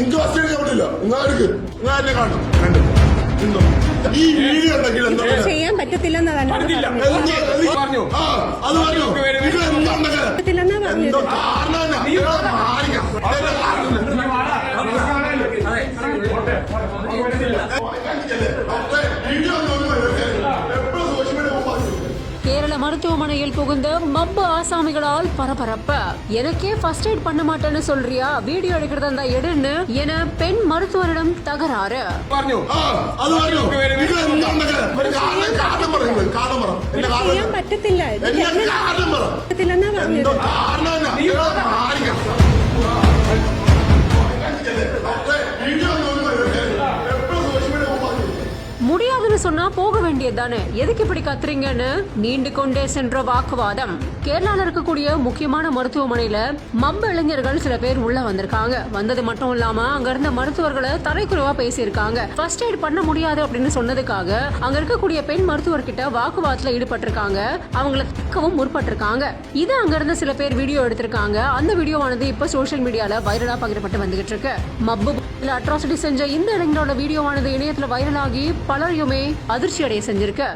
നിങ്ങൾക്ക് ഫസ്റ്റ് എടുക്കാൻ പറ്റില്ല. നിങ്ങൾ എടുക്ക്, നിങ്ങൾ എന്നെ കാണും. ഈ വീഡിയോ ഉണ്ടെങ്കിൽ എന്താ ചെയ്യാൻ പറ്റത്തില്ലെന്നാണ് പറഞ്ഞു. അത് പറഞ്ഞു നിങ്ങൾ എന്തോ கேரள மருத்துவமனையில் புகுந்த மப்பு ஆசாமிகளால் பரபரப்பு. எனக்கே ஃபர்ஸ்ட் எய்ட் பண்ண மாட்டேன்னு சொல்றியா, வீடியோ எடுக்கிறதா இருந்தா எடுன்னு என பெண் மருத்துவரிடம் தகராறு. ചെയ്യാൻ പറ്റത്തില്ല. முடியாதுன்னு சொன்னா போக வேண்டியதுதானே, எதுக்கு இப்படி கத்துறீங்கன்னு நீண்டு கொண்டே சென்ற வாக்குவாதம். கேரளால இருக்கக்கூடிய முக்கியமான மருத்துவமனையில மம்ப இளைஞர்கள் சில பேர் உள்ள வந்திருக்காங்க. வந்தது மட்டும் இல்லாம அங்க இருந்த மருத்துவர்களை தரைக்குறைவா பேசியிருக்காங்க. ஃபர்ஸ்ட் எய்ட் பண்ண முடியாது அப்படின்னு சொன்னதுக்காக அங்க இருக்கக்கூடிய பெண் மருத்துவர்கிட்ட வாக்குவாதத்துல ஈடுபட்டிருக்காங்க. அவங்களை திக்கவும் முற்பட்டிருக்காங்க. இது அங்க இருந்த சில பேர் வீடியோ எடுத்திருக்காங்க. அந்த வீடியோவானது இப்ப சோசியல் மீடியால வைரலா பகிரப்பட்டு வந்துகிட்டு இருக்கு. மப்பு அட்ராசிட்டி செஞ்ச இந்த இளைஞரோட வீடியோவானது இணையத்துல வைரலாகி பலரையுமே அதிர்ச்சி அடைய செஞ்சிருக்கு.